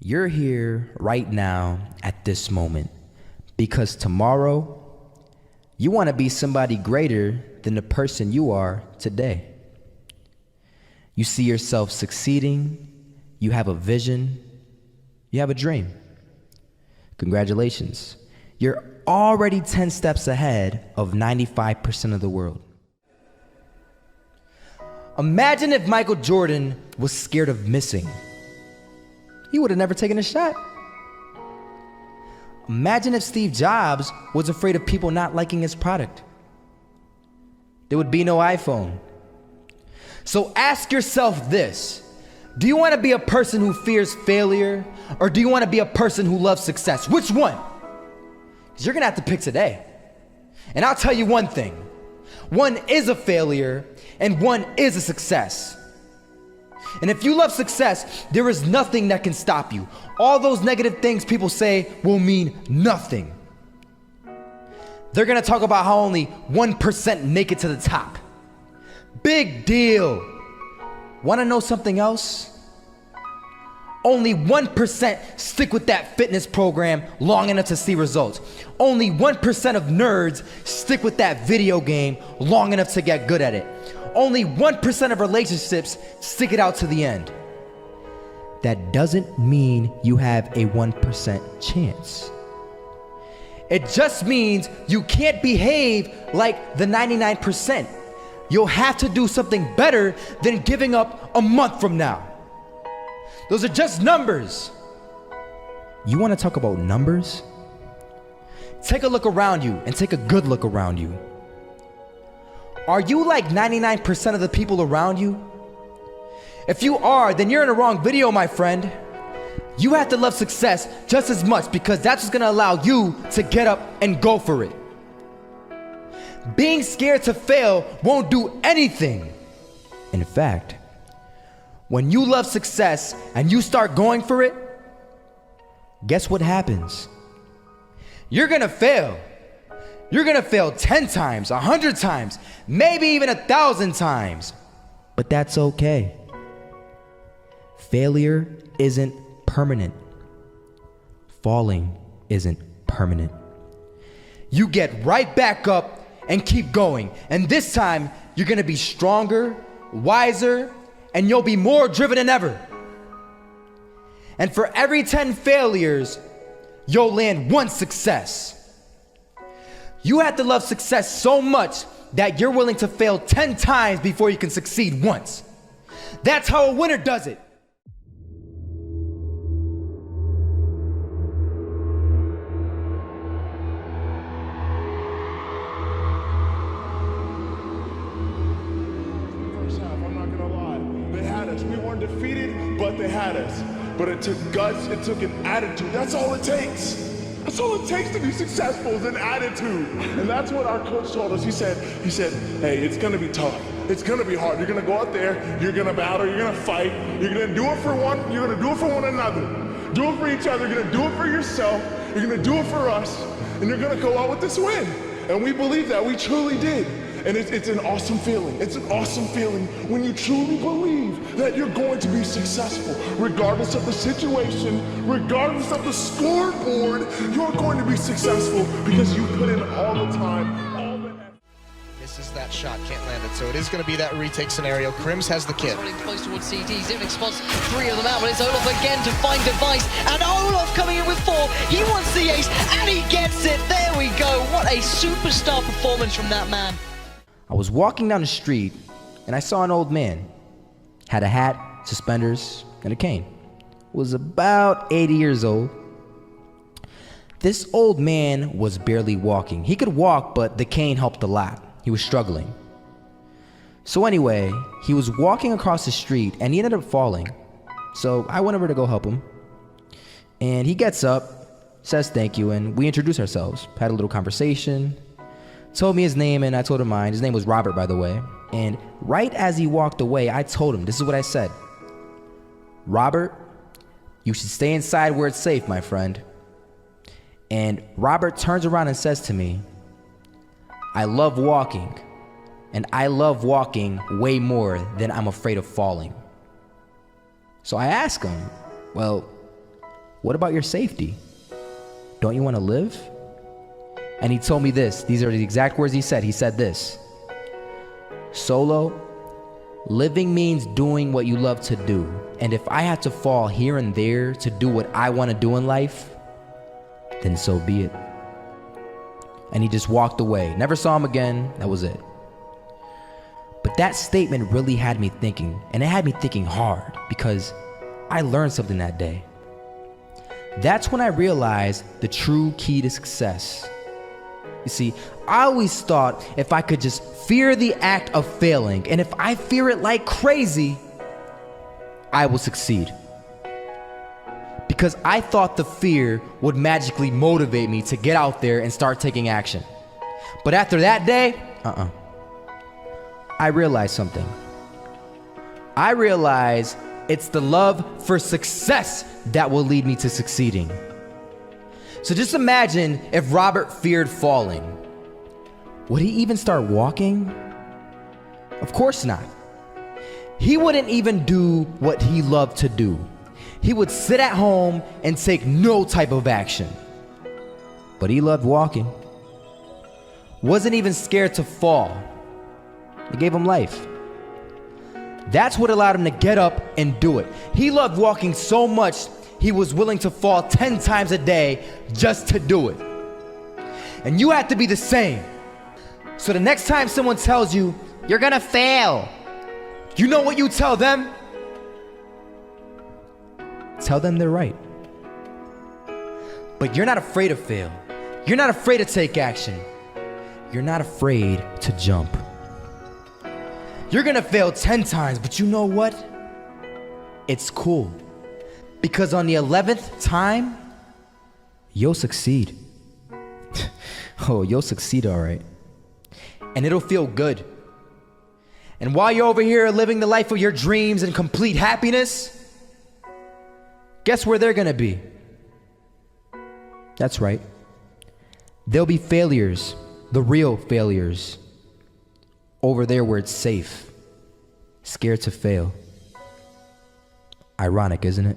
You're here right now at this moment because tomorrow you want to be somebody greater than the person you are today. You see yourself succeeding, you have a vision, you have a dream. Congratulations. You're already 10 steps ahead of 95% of the world. Imagine if Michael Jordan was scared of missing. He would have never taken a shot. Imagine if Steve Jobs was afraid of people not liking his product. There would be no iPhone. So ask yourself this: do you want to be a person who fears failure, or do you want to be a person who loves success? Which one? Because you're gonna have to pick today. And I'll tell you one thing: one is a failure and one is a success. And if you love success, there is nothing that can stop you. All those negative things people say will mean nothing. They're gonna talk about how only 1% make it to the top. Big deal. Wanna know something else? Only 1% stick with that fitness program long enough to see results. Only 1% of nerds stick with that video game long enough to get good at it. Only 1% of relationships stick it out to the end. That doesn't mean you have a 1% chance. It just means you can't behave like the 99%. You'll have to do something better than giving up a month from now. Those are just numbers. You want to talk about numbers? Take a look around you and take a good look around you. Are you like 99% of the people around you? If you are, then you're in the wrong video, my friend. You have to love success just as much because that's what's gonna allow you to get up and go for it. Being scared to fail won't do anything. In fact, when you love success and you start going for it, guess what happens? You're gonna fail. You're gonna fail 10 times, 100 times, maybe even 1,000 times. But that's okay. Failure isn't permanent. Falling isn't permanent. You get right back up and keep going. And this time, you're gonna be stronger, wiser, and you'll be more driven than ever. And for every 10 failures, you'll land one success. You have to love success so much that you're willing to fail 10 times before you can succeed once. That's how a winner does it. First half, I'm not gonna lie. They had us. We weren't defeated, but they had us. But it took guts, it took an attitude. That's all it takes. That's all it takes to be successful is an attitude. And that's what our coach told us. He said, hey, it's gonna be tough. It's gonna be hard. You're gonna go out there, you're gonna battle, you're gonna fight, you're gonna do it for one another. Do it for each other, you're gonna do it for yourself, you're gonna do it for us, and you're gonna go out with this win. And we believe that, we truly did. And it's an awesome feeling. It's an awesome feeling when you truly believe that you're going to be successful. Regardless of the situation, regardless of the scoreboard, you're going to be successful because you put in all the time, all the effort. Misses that shot, can't land it. So it is going to be that retake scenario. Krims has the kid. Running close towards CT. Zivnik spots 3 of them out, but it's Olof again to find Device. And Olof coming in with 4. He wants the ace, and he gets it. There we go. What a superstar performance from that man. I was walking down the street and I saw an old man. Had a hat, suspenders, and a cane. Was about 80 years old. This old man was barely walking. He could walk, but the cane helped a lot. He was struggling. So anyway, he was walking across the street and he ended up falling. So I went over to go help him. And he gets up, says thank you, and we introduced ourselves. Had a little conversation. Told me his name and I told him mine. His name was Robert, by the way. And right as he walked away, I told him, this is what I said. Robert, you should stay inside where it's safe, my friend. And Robert turns around and says to me, I love walking, and I love walking way more than I'm afraid of falling. So I ask him, well, what about your safety? Don't you want to live? And he told me this. These are the exact words he said. He said this: Solo, living means doing what you love to do. And if I had to fall here and there to do what I want to do in life, then so be it. And he just walked away. Never saw him again. That was it. But that statement really had me thinking, and it had me thinking hard, because I learned something that day. That's when I realized the true key to success. You see, I always thought if I could just fear the act of failing, and if I fear it like crazy, I will succeed. Because I thought the fear would magically motivate me to get out there and start taking action. But after that day, I realized something. I realized it's the love for success that will lead me to succeeding. So just imagine if Robert feared falling. Would he even start walking? Of course not. He wouldn't even do what he loved to do. He would sit at home and take no type of action. But he loved walking. Wasn't even scared to fall. It gave him life. That's what allowed him to get up and do it. He loved walking so much, he was willing to fall 10 times a day just to do it. And you have to be the same. So the next time someone tells you, you're gonna fail, you know what you tell them? Tell them they're right. But you're not afraid to fail. You're not afraid to take action. You're not afraid to jump. You're gonna fail 10 times, but you know what? It's cool. Because on the 11th time, you'll succeed. Oh, you'll succeed, all right. And it'll feel good. And while you're over here living the life of your dreams and complete happiness, guess where they're gonna be? That's right. They'll be failures, the real failures. Over there where it's safe, scared to fail. Ironic, isn't it?